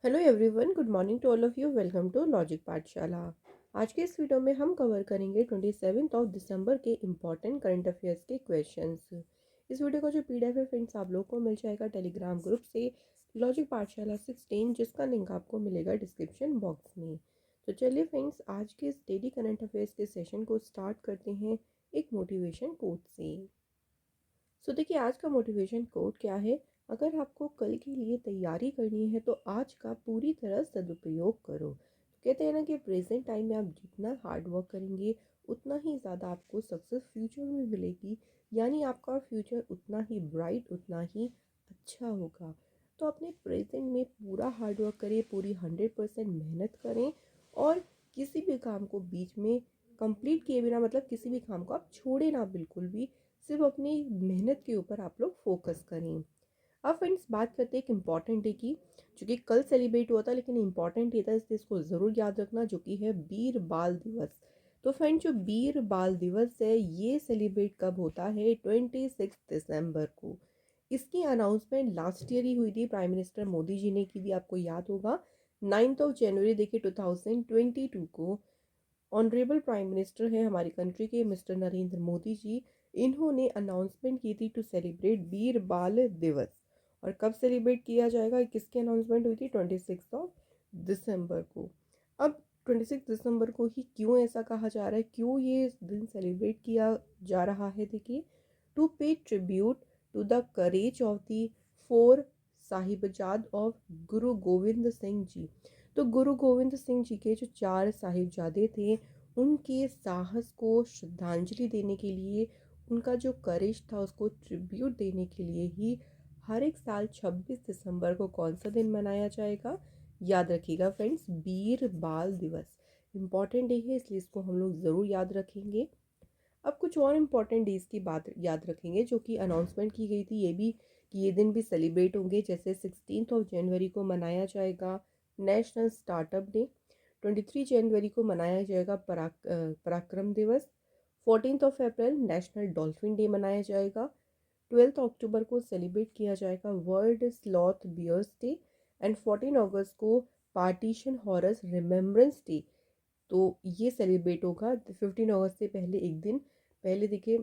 Hello everyone, good morning to all of you. Welcome to Logic Pathshala. आज के इस video में हम कवर करेंगे 27 के इम्पॉर्टेंट करंट अफेयर्स के क्वेश्चंस। इस वीडियो का जो पीडीएफ है फ्रेंड्स आप लोग को मिल जाएगा टेलीग्राम ग्रुप से लॉजिक पाठशाला 16, जिसका लिंक आपको मिलेगा डिस्क्रिप्शन बॉक्स में। तो चलिए फ्रेंड्स, आज के इस डेली करंट अफेयर्स के सेशन को स्टार्ट करते हैं एक मोटिवेशन कोट से। देखिए, आज का मोटिवेशन कोट क्या है। अगर आपको कल के लिए तैयारी करनी है तो आज का पूरी तरह सदुपयोग करो। तो कहते हैं ना कि प्रेजेंट टाइम में आप जितना हार्ड वर्क करेंगे उतना ही ज़्यादा आपको सक्सेस फ्यूचर में मिलेगी। यानी आपका फ्यूचर उतना ही ब्राइट, उतना ही अच्छा होगा। तो अपने प्रेजेंट में पूरा हार्ड वर्क करें, पूरी 100% मेहनत करें और किसी भी काम को बीच में कंप्लीट किए बिना, मतलब किसी भी काम को आप छोड़े ना बिल्कुल भी। सिर्फ अपनी मेहनत के ऊपर आप लोग फोकस करें। अब फ्रेंड्स, बात करते हैं एक इम्पॉर्टेंट डे की, जो कि कल सेलिब्रेट हुआ था लेकिन इम्पॉर्टेंट डे था, इसलिए इसको ज़रूर याद रखना, जो कि है वीर बाल दिवस। तो फ्रेंड्स, जो वीर बाल दिवस है ये सेलिब्रेट कब होता है? 26 दिसंबर को। इसकी अनाउंसमेंट लास्ट ईयर ही हुई थी, प्राइम मिनिस्टर मोदी जी ने की थी, आपको याद होगा। 9 जनवरी देखिए 2022 को ऑनरेबल प्राइम मिनिस्टर हैं हमारी कंट्री के मिस्टर नरेंद्र मोदी जी, इन्होंने अनाउंसमेंट की थी टू सेलिब्रेट वीर बाल दिवस। और कब सेलिब्रेट किया जाएगा, किसकी अनाउंसमेंट हुई थी? 26 दिसंबर को। अब 26 दिसंबर को ही क्यों ऐसा कहा जा रहा है, क्यों ये दिन सेलिब्रेट किया जा रहा है? देखिए, to pay tribute to the courage of the four Sahibzada of Guru Gobind Singh ji. तो गुरु गोविंद सिंह जी के जो 4 साहिबजादे थे, उनके साहस को श्रद्धांजलि देने के लिए, उनका जो करेज था उसको ट्रिब्यूट देने के लिए ही हर एक साल 26 दिसंबर को कौन सा दिन मनाया जाएगा? याद रखिएगा फ्रेंड्स, वीर बाल दिवस। इम्पॉर्टेंट डे है, इसलिए इसको हम लोग ज़रूर याद रखेंगे। अब कुछ और इम्पॉर्टेंट डेज की बात याद रखेंगे जो कि अनाउंसमेंट की गई थी, ये भी कि ये दिन भी सेलिब्रेट होंगे। जैसे 16 जनवरी को मनाया जाएगा नेशनल स्टार्टअप डे। 23 जनवरी को मनाया जाएगा पराक्रम दिवस। 14 अप्रैल नेशनल डॉल्फिन डे मनाया जाएगा। 12 अक्टूबर को सेलिब्रेट किया जाएगा World Sloth Bears Day. And 14 अगस्त को पार्टीशन हॉरस रिमेम्बरेंस डे। तो ये सेलिब्रेट होगा 15 अगस्त से पहले एक दिन पहले। देखिए,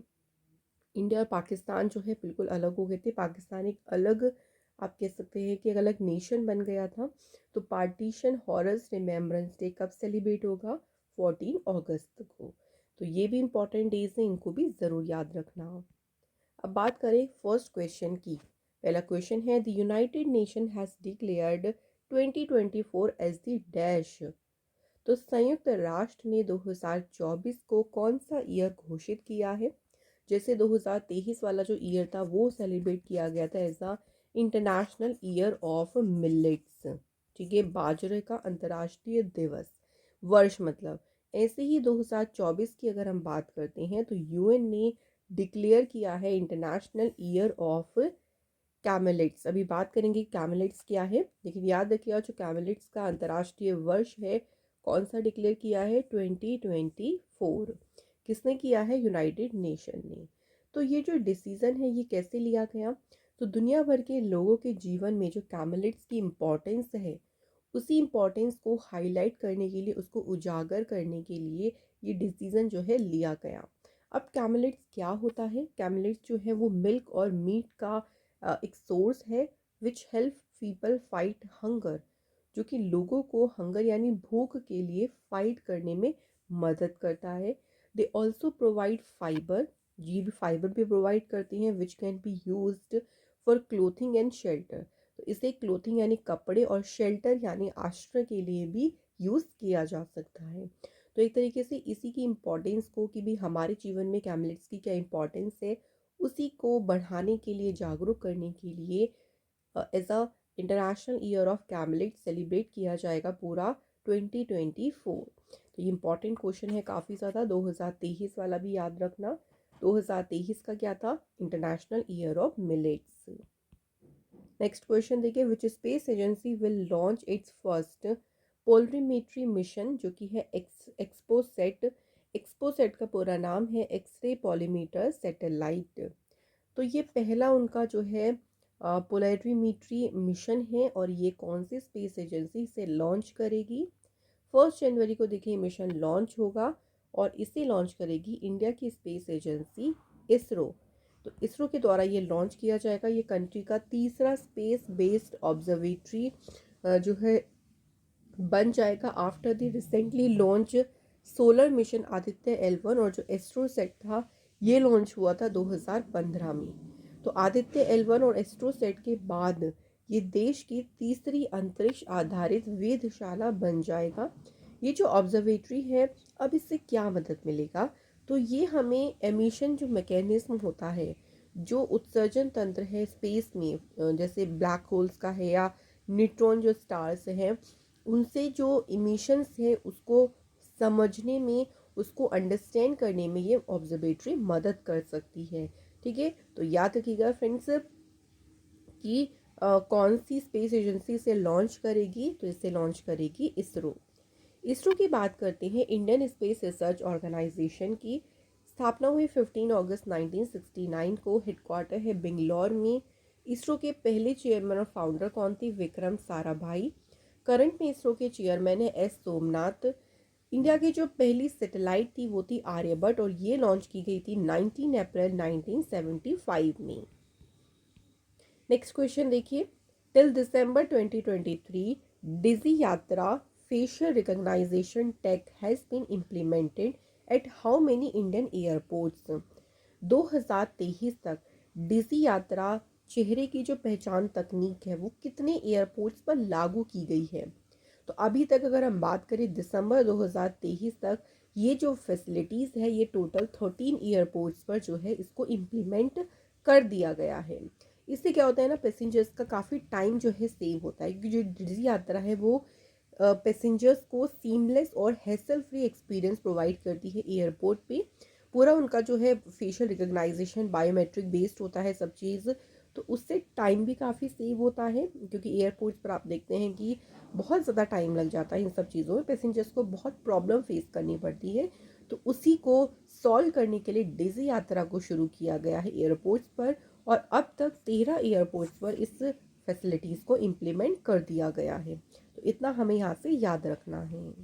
इंडिया और पाकिस्तान जो है बिल्कुल अलग हो गए थे। पाकिस्तान एक अलग, आप कह सकते हैं कि एक अलग नेशन बन गया था। तो पार्टीशन हॉरस रिमेम्बरेंस डे कब सेलिब्रेट होगा? 14 अगस्त को। तो ये भी इंपॉर्टेंट डेज हैं, इनको भी ज़रूर याद रखना। अब बात करें फर्स्ट क्वेश्चन की। पहला क्वेश्चन है, the United Nation has declared 2024 as the dash. तो संयुक्त राष्ट्र ने 2024 को कौन सा ईयर घोषित किया है? जैसे 2023 वाला जो ईयर था वो सेलिब्रेट किया गया था as a international year of millets. ठीक है, बाजरे का अंतर्राष्ट्रीय दिवस, वर्ष मतलब। ऐसे ही 2024 की अगर हम बात करते हैं तो यूएन ने डिक्लेयर किया है इंटरनेशनल ईयर ऑफ कैमलिट्स। अभी बात करेंगे कैमलिट्स क्या है, लेकिन याद रखिएगा जो कैमलिट्स का अंतर्राष्ट्रीय वर्ष है कौन सा डिक्लेयर किया है? 2024। किसने किया है? यूनाइटेड नेशन ने। तो ये जो डिसीज़न है ये कैसे लिया गया? तो दुनिया भर के लोगों के जीवन में जो कैमलिट्स की इम्पोर्टेंस है, उसी इम्पोर्टेंस को हाईलाइट करने के लिए, उसको उजागर करने के लिए ये डिसीज़न जो है लिया गया। अब कैमलिट्स क्या होता है? कैमलिट्स जो है वो मिल्क और मीट का एक सोर्स है which help people fight hunger, जो कि लोगों को हंगर यानी भूख के लिए फाइट करने में मदद करता है। दे ऑल्सो प्रोवाइड फाइबर, ये भी फाइबर भी प्रोवाइड करती हैं which can be used for clothing and shelter. तो इसे क्लोथिंग यानी कपड़े और शेल्टर यानी आश्रय के लिए भी यूज़ किया जा सकता है। तो एक तरीके से इसी की इम्पोर्टेंस को, कि भी हमारे जीवन में कैमलेट्स की क्या इम्पोर्टेंस है, उसी को बढ़ाने के लिए, जागरूक करने के लिए as a international year of camelids celebrate किया जाएगा पूरा 2024। तो ये इंपॉर्टेंट क्वेश्चन है काफ़ी ज़्यादा। 2023 वाला भी याद रखना। 2023 का क्या था? International year of millets. Next question देखिए, which space agency will launch its first polarimetry mission, जो कि है एक्सपोसेट। एक्सपोसेट का पूरा नाम है एक्सरे पॉलीमीटर सैटेलाइट। तो ये पहला उनका जो है पोलैरिमीट्री मिशन है और ये कौन सी स्पेस एजेंसी से लॉन्च करेगी? 1 जनवरी को देखिए मिशन लॉन्च होगा और इसे लॉन्च करेगी इंडिया की स्पेस एजेंसी इसरो। तो इसरो के द्वारा ये लॉन्च किया जाएगा। ये कंट्री का तीसरा स्पेस बेस्ड ऑब्जर्वेटरी जो है बन जाएगा after the recently launch solar mission Aditya L1 और जो एस्ट्रोसेट था ये लॉन्च हुआ था 2015 में। तो आदित्य L1 और एस्ट्रोसेट के बाद ये देश की तीसरी अंतरिक्ष आधारित वेधशाला बन जाएगा। ये जो ऑब्जर्वेटरी है अब इससे क्या मदद मिलेगा? तो ये हमें एमिशन जो मैकेनिज्म होता है, जो उत्सर्जन तंत्र है स्पेस में, जैसे ब्लैक होल्स का है या न्यूट्रॉन जो स्टार्स हैं, उनसे जो इमिशंस है उसको समझने में, उसको अंडरस्टैंड करने में ये ऑब्जर्वेटरी मदद कर सकती है। ठीक है, तो याद रखिएगा फ्रेंड्स कि कौन सी स्पेस एजेंसी से लॉन्च करेगी? तो इसे लॉन्च करेगी इसरो। इसरो की बात करते हैं। इंडियन स्पेस रिसर्च ऑर्गेनाइजेशन की स्थापना हुई 15 अगस्त 1969 को। हेडक्वार्टर है बेंगलोर में। इसरो के पहले चेयरमैन और फाउंडर कौन थी? विक्रम साराभाई। करंट में इसरो के चेयरमैन है एस सोमनाथ। इंडिया की जो पहली सैटेलाइट थी वो थी आर्यभट्ट और ये लॉन्च की गई थी 19 अप्रैल 1975 में। नेक्स्ट क्वेश्चन देखिए। Till December 2023 Digi Yatra facial recognition tech has been implemented at how many Indian airports? 2023 तक डिजी यात्रा चेहरे की जो पहचान तकनीक है वो कितने एयरपोर्ट्स पर लागू की गई है? तो अभी तक अगर हम बात करें दिसंबर 2023 तक ये जो फैसिलिटीज़ है ये टोटल 13 एयरपोर्ट्स पर जो है इसको इम्प्लीमेंट कर दिया गया है। इससे क्या होता है ना, पैसेंजर्स का काफ़ी टाइम जो है सेव होता है, क्योंकि जो डिजी यात्रा है वो पैसेंजर्स को सीमलेस और हैसल फ्री एक्सपीरियंस प्रोवाइड करती है एयरपोर्ट पे। पूरा उनका जो है फेशियल रिकग्नाइजेशन बायोमेट्रिक बेस्ड होता है सब चीज़, तो उससे टाइम भी काफ़ी सेव होता है, क्योंकि एयरपोर्ट्स पर आप देखते हैं कि बहुत ज़्यादा टाइम लग जाता है इन सब चीज़ों में, पैसेंजर्स को बहुत प्रॉब्लम फेस करनी पड़ती है। तो उसी को सॉल्व करने के लिए डिजी यात्रा को शुरू किया गया है एयरपोर्ट्स पर, और अब तक 13 एयरपोर्ट्स पर इस फैसिलिटीज़ को इम्प्लीमेंट कर दिया गया है। तो इतना हमें यहाँ से याद रखना है।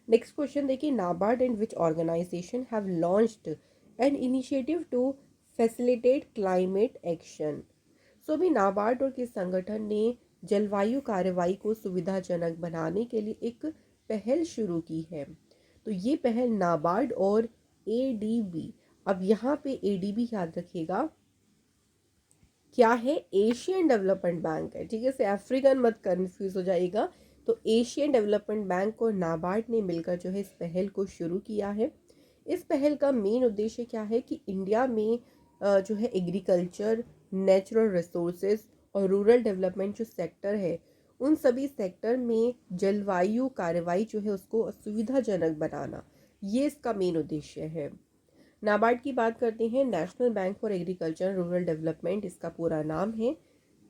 नेक्स्ट क्वेश्चन देखिए। NABARD and which organisation have launched an initiative to facilitate climate action? So अभी नाबार्ड और किस संगठन ने जलवायु कार्रवाई को सुविधाजनक बनाने के लिए एक पहल शुरू की है? तो ये पहल नाबार्ड और एडीबी, अब यहाँ पे एडीबी याद रखिएगा क्या है, एशियन डेवलपमेंट बैंक है। ठीक है, से अफ्रीकन मत कंफ्यूज हो जाएगा। तो एशियन डेवलपमेंट बैंक और नाबार्ड ने मिलकर जो है इस पहल को शुरू किया है। इस पहल का मेन उद्देश्य क्या है कि इंडिया में जो है एग्रीकल्चर, नेचुरल रिसोर्सेज और रूरल डेवलपमेंट जो सेक्टर है, उन सभी सेक्टर में जलवायु कार्रवाई जो है उसको सुविधाजनक बनाना, ये इसका मेन उद्देश्य है। नाबार्ड की बात करते हैं। National bank for agriculture rural development इसका पूरा नाम है।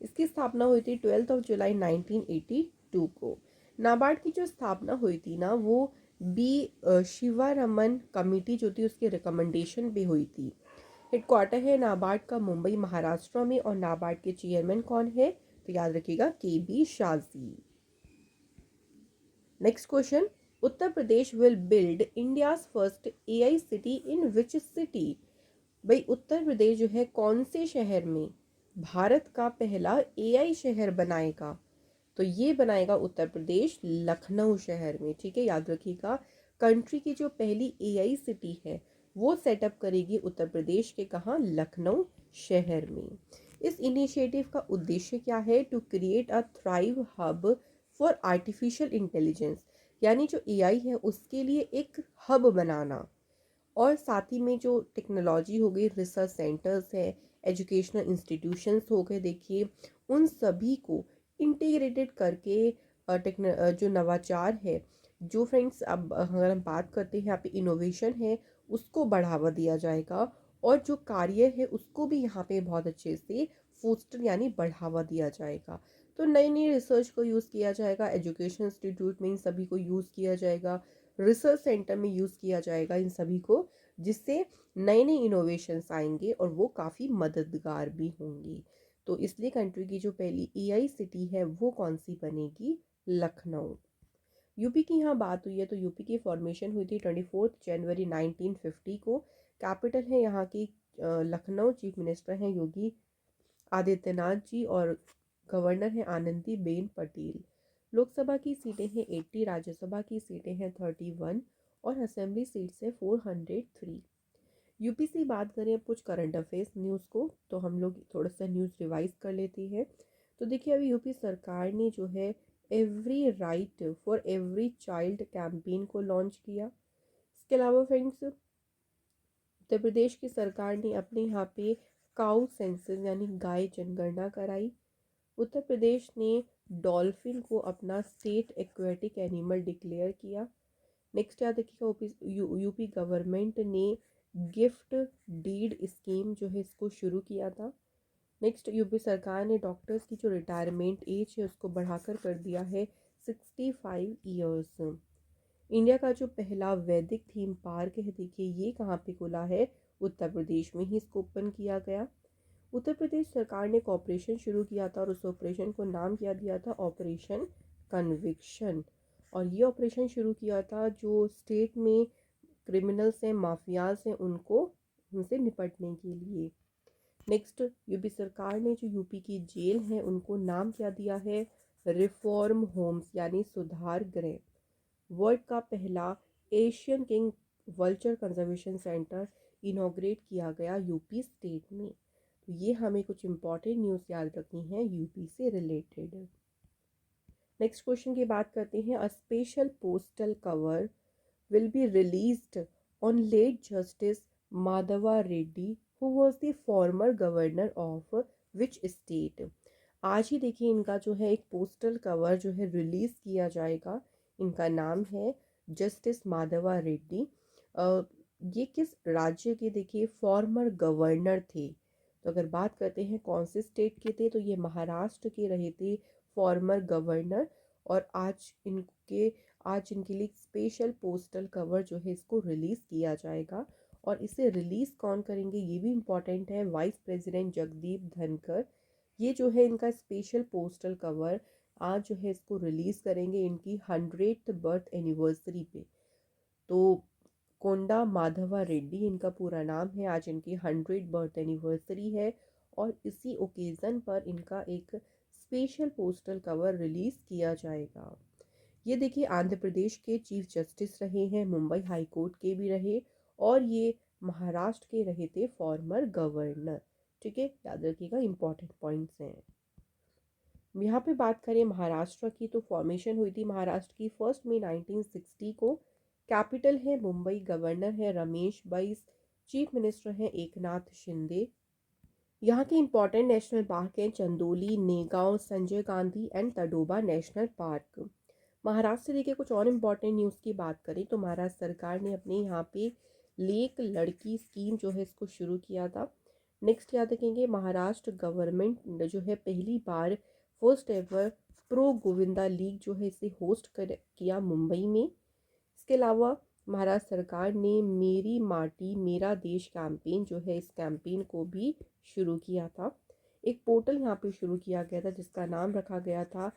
इसकी स्थापना हुई थी 12 जुलाई 1982 को। नाबार्ड की जो स्थापना हुई थी ना, वो बी शिवारमन कमेटी जो थी उसके रिकमेंडेशन पे हुई थी। हेडक्वार्टर है नाबार्ड का मुंबई महाराष्ट्र में, और नाबार्ड के चेयरमैन कौन है? तो याद रखिएगा KB Shaji. Next question. Uttar Pradesh will build India's first AI city in which city? भाई उत्तर प्रदेश जो है कौन से शहर में भारत का पहला AI शहर बनाएगा? तो ये बनाएगा उत्तर प्रदेश लखनऊ शहर में। ठीक है, याद रखिएगा कंट्री की जो पहली AI सिटी है वो सेटअप करेगी उत्तर प्रदेश के कहाँ? लखनऊ शहर में। इस इनिशिएटिव का उद्देश्य क्या है? To create a thrive hub for artificial intelligence, यानी जो AI है उसके लिए एक हब बनाना, और साथ ही में जो टेक्नोलॉजी हो गई, रिसर्च सेंटर्स है, एजुकेशनल इंस्टीट्यूशंस हो गए, देखिए उन सभी को इंटीग्रेटेड करके जो नवाचार है, जो फ्रेंड्स अब अगर हम बात करते हैं यहाँ पे इनोवेशन है, उसको बढ़ावा दिया जाएगा, और जो कार्य है उसको भी यहाँ पे बहुत अच्छे से फोस्टर यानी बढ़ावा दिया जाएगा। तो नई नई रिसर्च को यूज़ किया जाएगा, एजुकेशन इंस्टीट्यूट में इन सभी को यूज़ किया जाएगा, रिसर्च सेंटर में यूज़ किया जाएगा इन सभी को, जिससे नए नए इनोवेशंस आएंगे और वो काफ़ी मददगार भी होंगी। तो इसलिए कंट्री की जो पहली एआई सिटी है वो कौन सी बनेगी, लखनऊ। यूपी की यहाँ बात हुई है तो यूपी की फॉर्मेशन हुई थी 24 जनवरी 1950 को। कैपिटल है यहाँ की लखनऊ। चीफ मिनिस्टर हैं योगी आदित्यनाथ जी और गवर्नर है आनंदी बेन पटेल। लोकसभा की सीटें हैं 80, राज्यसभा की सीटें हैं 31 और असेंबली सीट्स है 403। यूपी से बात करें अब कुछ करंट अफेयर्स न्यूज़ को, तो हम लोग थोड़ा सा न्यूज़ रिवाइज कर लेते हैं। तो देखिए अभी यूपी सरकार ने जो है every right for every child campaign को लॉन्च किया। इसके अलावा फ्रेंड्स, उत्तर प्रदेश की सरकार ने अपने यहाँ पे काउ सेंसस यानी गाय जनगणना कराई। उत्तर प्रदेश ने डॉल्फिन को अपना स्टेट एक्वेटिक एनिमल डिक्लेयर किया। नेक्स्ट याद रखिएगा, यूपी गवर्नमेंट ने गिफ्ट डीड स्कीम जो है इसको शुरू किया था। नेक्स्ट, यूपी सरकार ने डॉक्टर्स की जो रिटायरमेंट एज है उसको बढ़ाकर कर दिया है 65 ईयर्स। इंडिया का जो पहला वैदिक थीम पार्क है देखिए ये कहाँ पे खुला है, उत्तर प्रदेश में ही इसको ओपन किया गया। उत्तर प्रदेश सरकार ने एक ऑपरेशन शुरू किया था और उस ऑपरेशन को नाम क्या दिया था, ऑपरेशन कन्विक्शन। और ये ऑपरेशन शुरू किया था जो स्टेट में क्रिमिनल्स हैं, माफियाज हैं, उनसे निपटने के लिए। नेक्स्ट, यूपी सरकार ने जो यूपी की जेल है उनको नाम क्या दिया है, रिफॉर्म होम्स यानी सुधार गृह। वर्ल्ड का पहला Asian king vulture conservation centre inaugurate किया गया यूपी स्टेट में। तो ये हमें कुछ इंपॉर्टेंट न्यूज़ याद रखनी है यूपी से रिलेटेड। नेक्स्ट क्वेश्चन की बात करते हैं। A special postal cover will be released on late Justice Madhava Reddy, who was the former governor of which state। आज ही देखिए इनका जो है एक पोस्टल कवर जो है रिलीज़ किया जाएगा। इनका नाम है जस्टिस माधवा रेड्डी। ये किस राज्य के देखिए फॉर्मर गवर्नर थे। तो अगर बात करते हैं कौन से स्टेट के थे तो ये महाराष्ट्र के रहे थे फॉर्मर गवर्नर। और आज इनके लिए स्पेशल पोस्टल कवर जो है इसको रिलीज़ किया जाएगा। और इसे रिलीज़ कौन करेंगे ये भी इम्पॉर्टेंट है, वाइस प्रेसिडेंट जगदीप धनखड़। ये जो है इनका स्पेशल पोस्टल कवर आज जो है इसको रिलीज़ करेंगे इनकी 100th बर्थ एनिवर्सरी पे। तो कोंडा माधवा रेड्डी इनका पूरा नाम है। आज इनकी 100th बर्थ एनिवर्सरी है और इसी ओकेज़न पर इनका एक स्पेशल पोस्टल कवर रिलीज़ किया जाएगा। ये देखिए आंध्र प्रदेश के चीफ जस्टिस रहे हैं, मुंबई हाई कोर्ट के भी रहे और ये महाराष्ट्र के रहे थे फॉर्मर गवर्नर। ठीक है, याद रखिएगा, इंपॉर्टेंट पॉइंट्स हैं। यहाँ पे बात करें महाराष्ट्र की तो फॉर्मेशन हुई थी महाराष्ट्र की 1 मई 1960 को। कैपिटल है मुंबई, गवर्नर है रमेश बैस, चीफ मिनिस्टर हैं एकनाथ शिंदे। यहाँ के इंपॉर्टेंट नेशनल पार्क हैं Chandoli, Negaon, Sanjay Gandhi and Tadoba national park. Maharashtra से देखिए कुछ और इम्पॉर्टेंट न्यूज़ की बात करें तो महाराष्ट्र सरकार ने अपने यहाँ पे लेक लड़की स्कीम जो है इसको शुरू किया था। नेक्स्ट याद रखेंगे, महाराष्ट्र गवर्नमेंट जो है पहली बार first ever pro Govinda league जो है इसे होस्ट किया मुंबई में। इसके अलावा महाराष्ट्र सरकार ने मेरी माटी मेरा देश कैंपेन जो है इस कैंपेन को भी शुरू किया था। एक पोर्टल यहाँ पे शुरू किया गया था जिसका नाम रखा गया था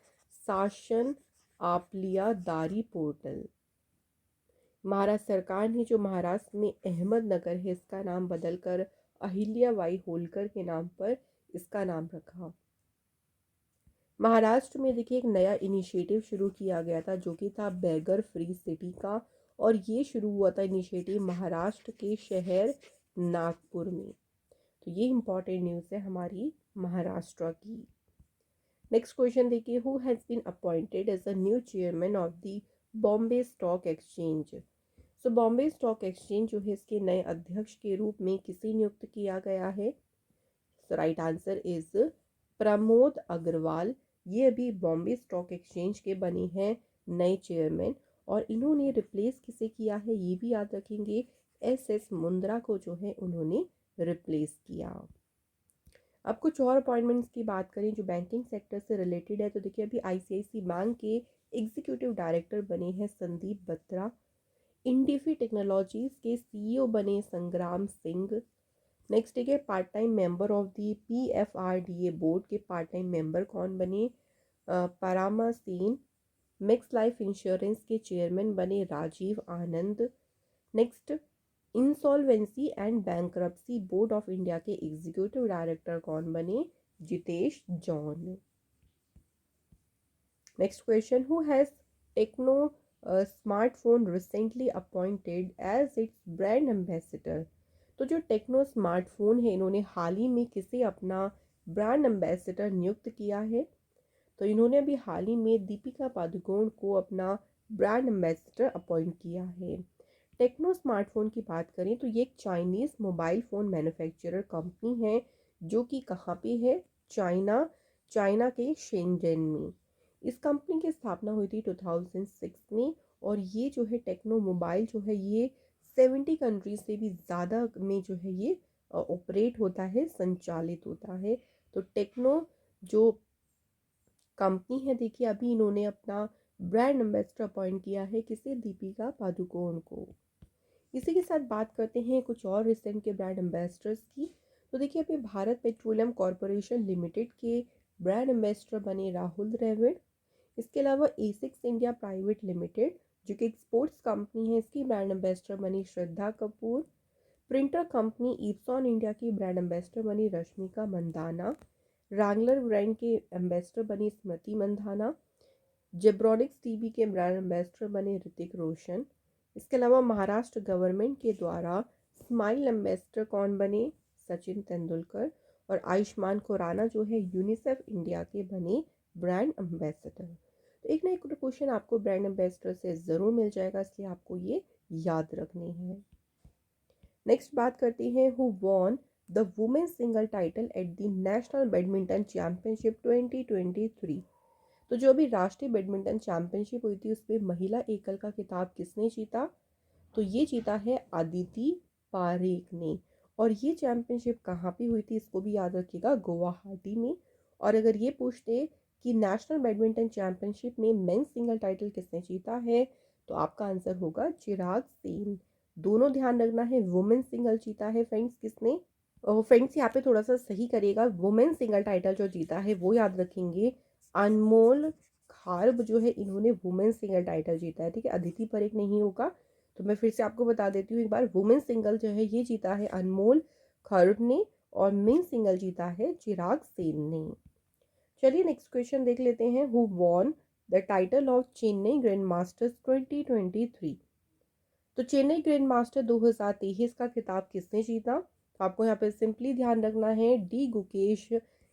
शासन आपलिया दारी पोर्टल। महाराष्ट्र सरकार ने जो महाराष्ट्र में अहमदनगर है इसका नाम बदलकर अहिल्या बाई होलकर के नाम पर इसका नाम रखा। महाराष्ट्र में देखिए एक नया इनिशिएटिव शुरू किया गया था जो कि था बेगर फ्री सिटी का। और ये शुरू हुआ था इनिशिएटिव महाराष्ट्र के शहर नागपुर में। तो ये इंपॉर्टेंट न्यूज़ है हमारी महाराष्ट्र की। नेक्स्ट क्वेश्चन देखिए, who has been appointed as a new chairman of the Bombay stock exchange. So Bombay stock exchange जो है इसके नए अध्यक्ष के रूप में किसे नियुक्त किया गया है। So right answer is Pramod Agarwal. ये अभी बॉम्बे स्टॉक एक्सचेंज के बने हैं नए चेयरमैन। और इन्होंने रिप्लेस किसे किया है ये भी याद रखेंगे, एस मुंद्रा को जो है उन्होंने रिप्लेस किया। अब कुछ और अपॉइंटमेंट्स की बात करें जो बैंकिंग सेक्टर से रिलेटेड है तो देखिए अभी आईसीआईसी बैंक के एग्जीक्यूटिव डायरेक्टर बने हैं संदीप बत्रा। इंडिफी टेक्नोलॉजीज के सीईओ बने संग्राम सिंह। नेक्स्ट ठीक है, part time member of the PFRDA board के पार्ट टाइम मेंबर कौन बने? Parama Sen. Max Life insurance के चेयरमैन बने Rajiv Anand. Next, insolvency and bankruptcy board of India के एग्जीक्यूटिव डायरेक्टर कौन बने? Jitesh John. Next question, who has Tecno smartphone recently appointed as it's brand ambassador? तो जो टेक्नो स्मार्टफोन है, इन्होंने हाल ही में किसे अपना ब्रांड एम्बेसडर नियुक्त किया है? तो इन्होंने अभी हाल ही में दीपिका पादुकोण को अपना ब्रांड एम्बेसडर अपॉइंट किया है। टेक्नो स्मार्टफोन की बात करें तो ये एक Chinese mobile phone manufacturer company है, जो कि कहाँ पे है? चाइना, चाइना के शेंजन में। इस कंपनी की स्थापना हुई थी 2006 में, और ये जो है टेक्नो मोबाइल जो है ये 70 कंट्रीज से भी ज़्यादा में जो है ये ऑपरेट होता है, संचालित होता है। तो टेक्नो जो कंपनी है, देखिए अभी इन्होंने अपना ब्रांड एम्बेसडर अपॉइंट किया है, किसे? दीपिका पादुकोण को। इसी के साथ बात करते हैं कुछ और रिसेंट के ब्रांड एम्बेसडर्स की। तो देखिए अभी भारत पेट्रोलियम कॉरपोरेशन लिमिटेड के ब्रांड एम्बेसडर बने राहुल द्रविड़। इसके अलावा एसिक्स इंडिया प्राइवेट लिमिटेड जो कि एक स्पोर्ट्स कंपनी है, इसकी ब्रांड एम्बेसडर बनी Shraddha Kapoor. Printer company Epson India की ब्रांड एम्बेसडर बनी रश्मिका मंदाना। रैंगलर ब्रांड के एम्बेसडर बनी स्मृति मंदाना। जेब्रॉनिक्स टीवी के ब्रांड एम्बेसडर बने ऋतिक रोशन। इसके अलावा महाराष्ट्र गवर्नमेंट के द्वारा स्माइल एम्बेसडर कौन बने? सचिन तेंदुलकर। और आयुष्मान खुराना जो है यूनिसेफ इंडिया के बने ब्रांड एम्बेसडर। तो एक ना एक क्वेश्चन आपको ब्रांड एम्बेसडर से ज़रूर मिल जाएगा, इसलिए आपको ये याद रखनी है। नेक्स्ट बात करते हैं, who won the women single title at the national badminton championship 2023? तो जो अभी राष्ट्रीय बैडमिंटन चैंपियनशिप हुई थी, उसमें महिला एकल का खिताब किसने जीता? तो ये जीता है अदिति पारेख ने। और ये चैंपियनशिप कहाँ पे हुई थी, इसको भी याद रखिएगा, गुवाहाटी में। और अगर ये पूछते कि नेशनल बैडमिंटन चैंपियनशिप में मेंस सिंगल टाइटल किसने जीता है, तो आपका आंसर होगा चिराग सेन। दोनों ध्यान रखना है, वुमेन सिंगल जीता है फ्रेंड्स किसने? फ्रेंड्स यहाँ पे थोड़ा सा सही करिएगा, वुमेन सिंगल टाइटल जो जीता है वो याद रखेंगे, अनमोल खार्ब जो है इन्होंने वुमेन सिंगल टाइटल जीता है, ठीक है, अदिति परेख नहीं होगा। तो मैं फिर से आपको बता देती हूँ एक बार, वुमेन सिंगल जो है ये जीता है अनमोल खर्ब ने, और मेन सिंगल जीता है चिराग सेन ने। चलिए नेक्स्ट क्वेश्चन देख लेते हैं, who won the title of Chennai grand masters 2023? तो चेन्नई ग्रैंड मास्टर 2023 का खिताब किसने जीता? तो आपको यहाँ पे सिंपली ध्यान रखना है, डी गुकेश,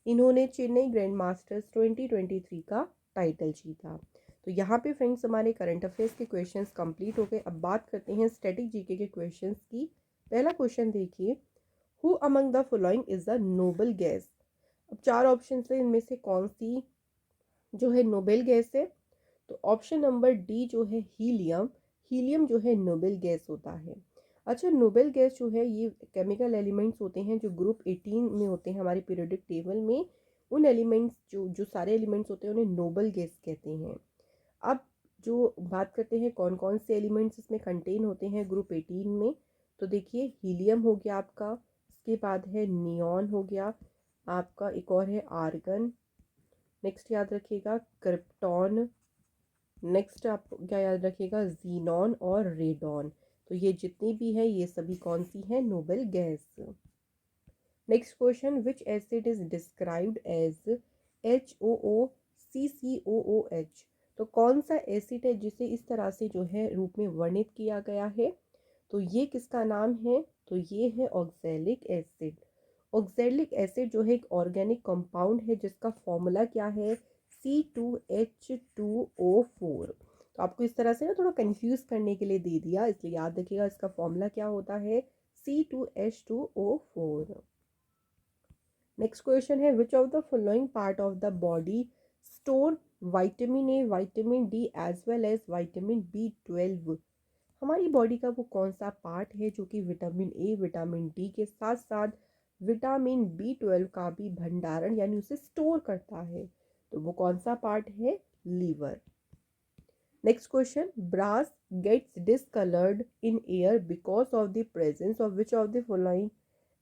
इन्होंने चेन्नई ग्रैंड मास्टर्स 2023 का टाइटल जीता। तो यहाँ पे फ्रेंड्स हमारे करंट अफेयर्स के क्वेश्चंस कंप्लीट हो गए। अब बात करते हैं स्टैटिक जीके के क्वेश्चंस की। पहला क्वेश्चन देखिए, who among the following is the noble gas? अब चार ऑप्शन है, इनमें से कौन सी जो है नोबेल गैस है? तो ऑप्शन नंबर डी जो है हीलियम। हीलियम जो है नोबेल गैस होता है। अच्छा, नोबेल गैस जो है ये केमिकल एलिमेंट्स होते हैं जो ग्रुप 18 में होते हैं हमारे पीरियोडिक टेबल में। उन एलिमेंट्स जो जो सारे एलिमेंट्स होते हैं उन्हें नोबेल गैस कहते हैं। अब जो बात करते हैं कौन कौन से एलिमेंट्स इसमें कंटेन होते हैं ग्रुप 18 में, तो देखिए हीलियम हो गया आपका, इसके बाद है नियॉन हो गया आपका, एक और है आर्गन, नेक्स्ट याद रखिएगा क्रिप्टॉन, नेक्स्ट आप क्या याद रखिएगा, जीनॉन और रेडॉन। तो ये जितनी भी है ये सभी कौन सी हैं? Noble gas. Next question, which acid is described as HOOCCOOH? तो कौन सा एसिड है जिसे इस तरह से जो है रूप में वर्णित किया गया है? तो ये किसका नाम है? तो ये है ऑक्सैलिक एसिड। ऑक्सैलिक एसिड जो है एक ऑर्गेनिक कंपाउंड है जिसका फॉर्मूला क्या है? C2H2O4। तो आपको इस तरह से ना थोड़ा कंफ्यूज करने के लिए दे दिया, इसलिए याद रखिएगा इसका फॉर्मूला क्या होता है, C2H2O4। नेक्स्ट क्वेश्चन है, which of the following part of the body store vitamin A, vitamin D as well as vitamin B12? हमारी बॉडी का वो कौन सा पार्ट है जो कि विटामिन ए, विटामिन डी के साथ साथ विटामिन B12 का भी भंडारण यानी उसे स्टोर करता है? तो वो कौन सा पार्ट है? Liver. Next question, brass gets discoloured in air because of the presence of which of the following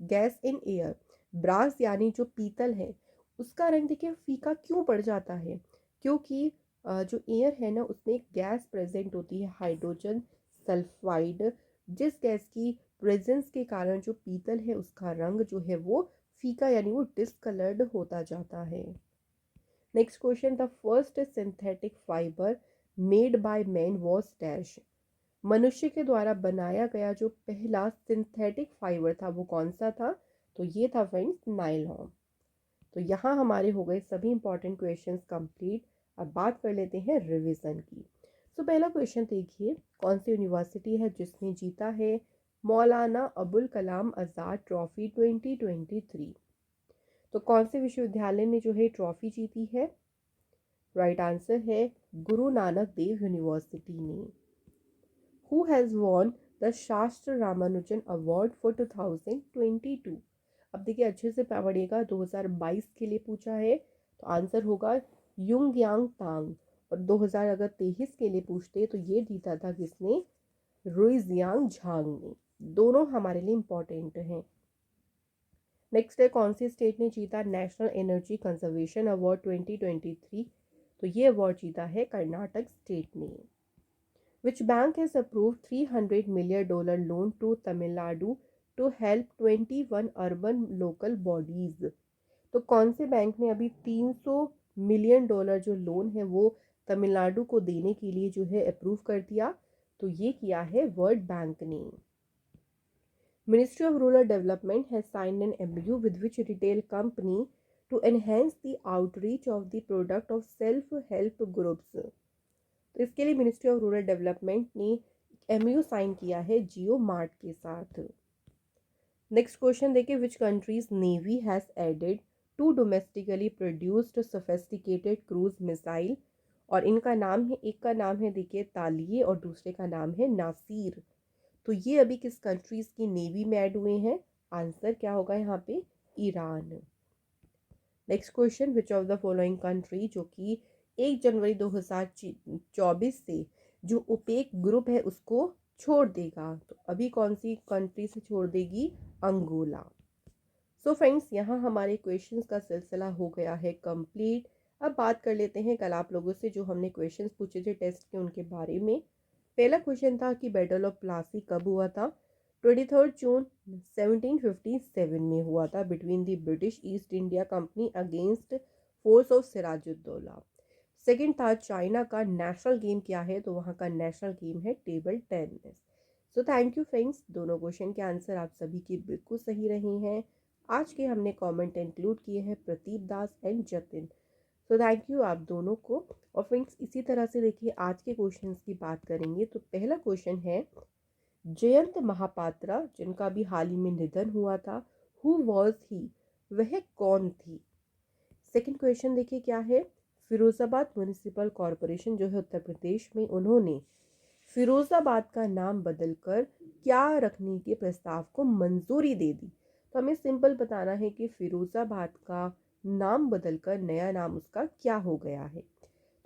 gas in air. Brass यानी जो पीतल है उसका रंग देखिए फीका क्यों पड़ जाता है? क्योंकि जो एयर है ना उसमें एक गैस प्रेजेंट होती है, हाइड्रोजन सल्फाइड, जिस गैस की प्रेजेंस के कारण जो पीतल है उसका रंग जो है वो फीका यानी वो डिसकलर्ड होता जाता है। Next question, the first synthetic fibre made by man was dash. मनुष्य के द्वारा बनाया गया जो पहला सिंथेटिक फाइबर था वो कौन सा था? तो ये था फ्रेंड्स नाइलॉन। तो यहाँ हमारे हो गए सभी इंपॉर्टेंट क्वेश्चंस कंप्लीट। अब बात कर लेते हैं रिवीजन की। तो पहला क्वेश्चन देखिए, कौन सी यूनिवर्सिटी है जिसने जीता है मौलाना अबुल कलाम आज़ाद ट्रॉफी 2023? तो कौन से विश्वविद्यालय ने जो है ट्रॉफी जीती है? राइट आंसर है गुरु नानक देव यूनिवर्सिटी ने। हु हैज़ वॉन द शास्त्र रामानुजन अवार्ड फॉर 2022? अब देखिए अच्छे से पढ़िएगा, 2022 के लिए पूछा है तो आंसर होगा युंग यांग तांग। और 2023 के लिए पूछते तो ये जीता था किसने? रुइजियांग झांग ने। दोनों हमारे लिए इम्पोर्टेंट हैं। नेक्स्ट है, कौन सी स्टेट ने जीता नेशनल एनर्जी कंजर्वेशन अवार्ड 2023? तो ये अवार्ड जीता है कर्नाटक स्टेट ने। Which bank has approve $300 million loan to Tamil Nadu to help 21 urban local bodies? तो कौन से बैंक ने अभी $300 मिलियन जो लोन है वो तमिलनाडु को देने के लिए जो है अप्रूव कर दिया? तो ये किया है वर्ल्ड बैंक ने। Ministry of Rural Development has signed an MOU with which retail company to enhance the outreach of the product of self-help groups? तो इसके लिए मिनिस्ट्री ऑफ रूरल डेवलपमेंट ने MOU साइन किया है जियो मार्ट के साथ। Next question देखिए, which countries navy has added to domestically produced sophisticated cruise missile? और इनका नाम है, एक का नाम है देखिए तालिये और दूसरे का नाम है नासिर। तो ये अभी किस कंट्रीज की नेवी में ऐड हुए हैं? आंसर क्या होगा यहाँ पे? Iran. Next question, which of the following country जो कि 1 जनवरी 2024 से जो ओपेक ग्रुप है उसको छोड़ देगा? तो अभी कौन सी कंट्री से छोड़ देगी? अंगोला। सो फ्रेंड्स, यहाँ हमारे क्वेश्चंस का सिलसिला हो गया है कंप्लीट। अब बात कर लेते हैं कल आप लोगों से जो हमने क्वेश्चंस पूछे थे टेस्ट के उनके बारे में। पहला क्वेश्चन था कि बैटल ऑफ प्लासी कब हुआ था? 23 जून 1757 में हुआ था between the British East India Company against force of Sirajuddaulah. Second था चाइना का नेशनल गेम क्या है? तो वहाँ का नेशनल गेम है table tennis. So thank you friends, दोनों क्वेश्चन के आंसर आप सभी के बिल्कुल सही रहे हैं। आज के हमने कमेंट इंक्लूड किए हैं Pradeep Das and Jatin. So thank you आप दोनों को। और फ्रेंड्स इसी तरह से देखिए आज के क्वेश्चंस की बात करेंगे। तो पहला क्वेश्चन है, जयंत महापात्रा जिनका भी हाल ही में निधन हुआ था, हु वॉज ही? वह कौन थी? सेकंड क्वेश्चन देखिए क्या है, फिरोजाबाद म्यूनिसिपल कॉरपोरेशन जो है उत्तर प्रदेश में, उन्होंने फिरोजाबाद का नाम बदलकर क्या रखने के प्रस्ताव को मंजूरी दे दी? तो हमें सिंपल बताना है कि फिरोजाबाद का नाम बदलकर नया नाम उसका क्या हो गया है।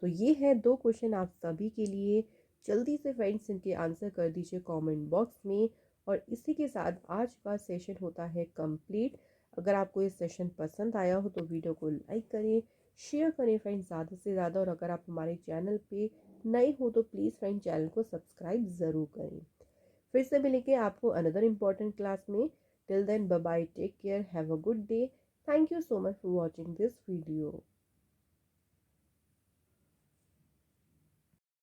तो ये है 2 क्वेश्चन आप सभी के लिए। जल्दी से फ्रेंड्स इनके आंसर कर दीजिए कमेंट बॉक्स में। और इसी के साथ आज का सेशन होता है कंप्लीट। अगर आपको ये सेशन पसंद आया हो तो वीडियो को लाइक करें, शेयर करें फ्रेंड्स ज़्यादा से ज़्यादा। और अगर आप हमारे चैनल पे नए हो तो प्लीज़ फ्रेंड चैनल को सब्सक्राइब ज़रूर करें। फिर से मिलेंगे आपको अनदर इम्पॉर्टेंट क्लास में। Till then bye bye, take care, have a good day. Thank you so much for watching this video.